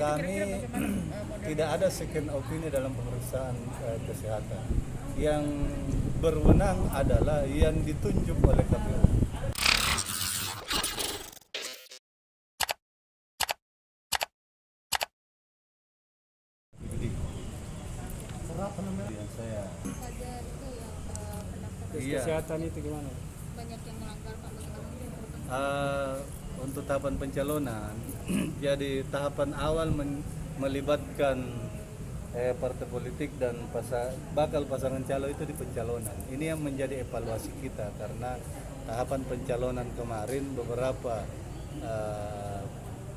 Kami tidak ada second opinion dalam pemeriksaan kesehatan. Yang berwenang adalah yang ditunjuk oleh KPU. Saya Kesehatan itu gimana? banyak yang melanggar Pak untuk tahapan pencalonan, jadi tahapan awal melibatkan partai politik dan bakal pasangan calon itu di pencalonan. Ini yang menjadi evaluasi kita karena tahapan pencalonan kemarin beberapa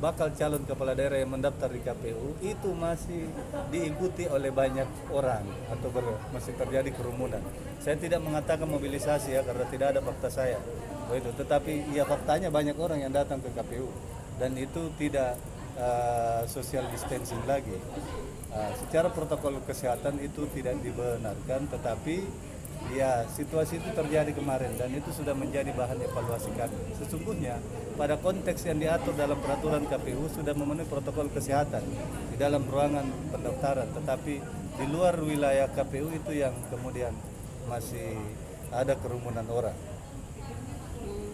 bakal calon kepala daerah yang mendaftar di KPU itu masih diikuti oleh banyak orang atau masih terjadi kerumunan. Saya tidak mengatakan mobilisasi ya karena tidak ada fakta saya. Begitu. Tetapi ya faktanya banyak orang yang datang ke KPU dan itu tidak social distancing lagi. Secara protokol kesehatan itu tidak dibenarkan, tetapi ya situasi itu terjadi kemarin dan itu sudah menjadi bahan evaluasi kami. Sesungguhnya pada konteks yang diatur dalam peraturan KPU sudah memenuhi protokol kesehatan di dalam ruangan pendaftaran, tetapi di luar wilayah KPU itu yang kemudian masih ada kerumunan orang.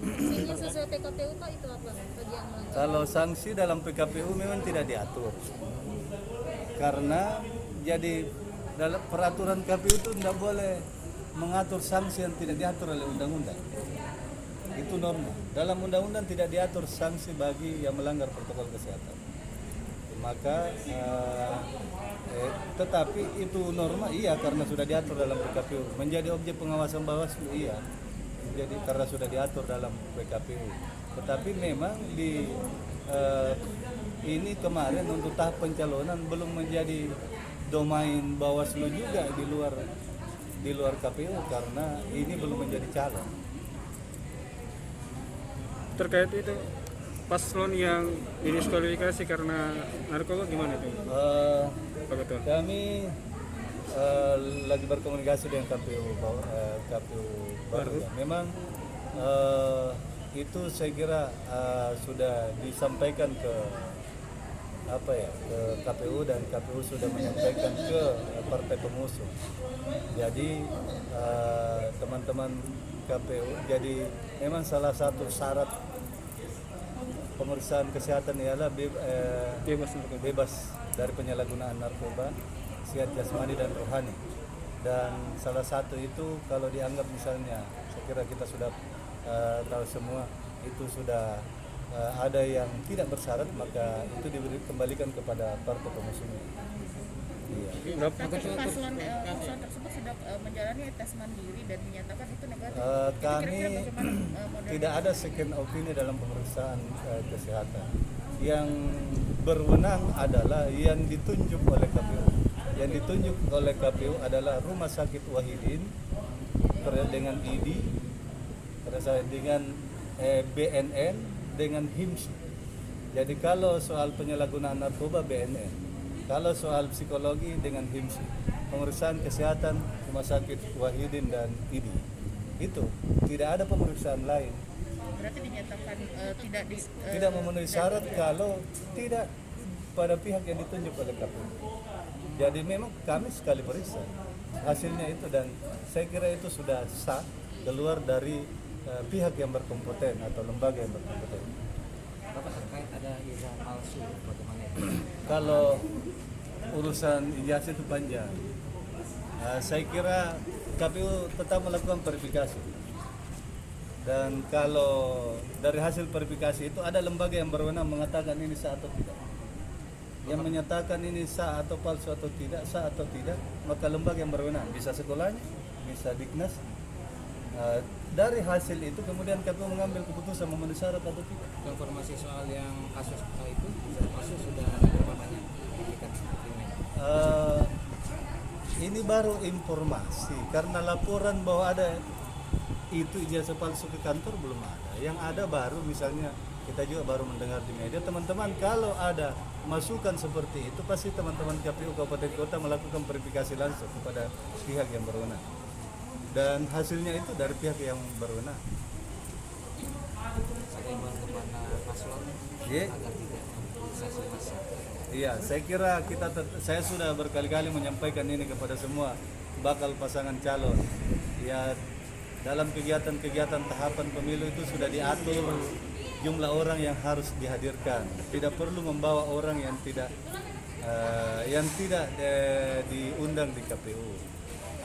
Sanksinya sesuai PKPU Pak itu apa? Bagi yang melanggar. Kalau sanksi dalam PKPU memang tidak diatur. Karena jadi dalam peraturan KPU itu tidak boleh mengatur sanksi yang tidak diatur oleh undang-undang. Itu norma. Dalam undang-undang tidak diatur sanksi bagi yang melanggar protokol kesehatan. Maka tetapi itu norma iya karena sudah diatur dalam PKPU. Menjadi objek pengawasan Bawaslu iya. Jadi karena sudah diatur dalam PKPU. Tetapi memang di ini kemarin untuk tahap pencalonan belum menjadi domain Bawaslu juga di luar KPU karena ini belum menjadi calon. Terkait itu paslon yang didiskualifikasi karena narkoba gimana itu? Pak Ketua? Kami lagi berkomunikasi dengan KPU baru. Ya. Memang itu saya kira sudah disampaikan ke ke KPU dan KPU sudah menyampaikan ke partai pengusung. Jadi teman-teman KPU, jadi memang salah satu syarat pemeriksaan kesehatan ialah bebas dari penyalahgunaan narkoba, sehat jasmani dan rohani. Dan salah satu itu kalau dianggap misalnya, saya kira kita sudah tahu semua itu sudah ada yang tidak bersyarat, maka itu dikembalikan kepada partai pengusungnya. Iya. Paslon tersebut sudah menjalani tes mandiri dan dinyatakan itu negatif. Kami tidak ada second opinion dalam pemeriksaan kesehatan. Yang berwenang adalah yang ditunjuk oleh KPU. Yang ditunjuk oleh KPU adalah Rumah Sakit Wahidin dengan ID, dengan BNN, dengan HIMSI. Jadi kalau soal penyalahgunaan narkoba BNN, kalau soal psikologi dengan HIMSI, pemeriksaan kesehatan Rumah Sakit Wahidin dan ID. Itu tidak ada pemeriksaan lain. Berarti dinyatakan tidak memenuhi syarat kalau tidak pada pihak yang ditunjuk oleh KPU. Jadi memang kami sekali periksa hasilnya itu dan saya kira itu sudah sah keluar dari pihak yang berkompeten atau lembaga yang berkompeten. Bapak terkait ada ijazah palsu bagaimana? Kalau urusan ijazah itu panjang. Saya kira KPU tetap melakukan verifikasi. Dan kalau dari hasil verifikasi itu ada lembaga yang berwenang mengatakan ini sah atau tidak. Yang menyatakan ini sah atau palsu atau tidak, sah atau tidak, maka lembaga yang berwenang bisa sekolahnya, bisa Diknas. Dari hasil itu kemudian KPU mengambil keputusan memenuhi syarat atau tidak. Informasi soal yang kasus itu sudah berapa banyak diberikan? Ini baru informasi karena laporan bahwa ada itu ijazah palsu ke kantor belum ada. Yang ada baru misalnya kita juga baru mendengar di media. Teman-teman kalau ada masukan seperti itu pasti teman-teman KPU Kabupaten Kota melakukan verifikasi langsung kepada pihak yang berwenang. Dan hasilnya itu dari pihak yang berwenang. Saya imbauan kepada paslon agar tidak mobilisasi massa. Iya, saya kira saya sudah berkali-kali menyampaikan ini kepada semua bakal pasangan calon. Ya, dalam kegiatan-kegiatan tahapan pemilu itu sudah diatur jumlah orang yang harus dihadirkan. Tidak perlu membawa orang yang tidak diundang di KPU,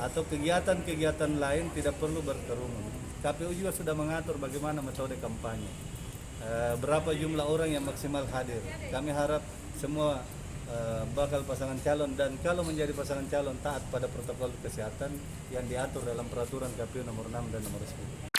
atau kegiatan-kegiatan lain tidak perlu berkerumun. KPU juga sudah mengatur bagaimana metode kampanye, berapa jumlah orang yang maksimal hadir. Kami harap semua bakal pasangan calon, dan kalau menjadi pasangan calon taat pada protokol kesehatan yang diatur dalam peraturan KPU nomor 6 dan nomor 10.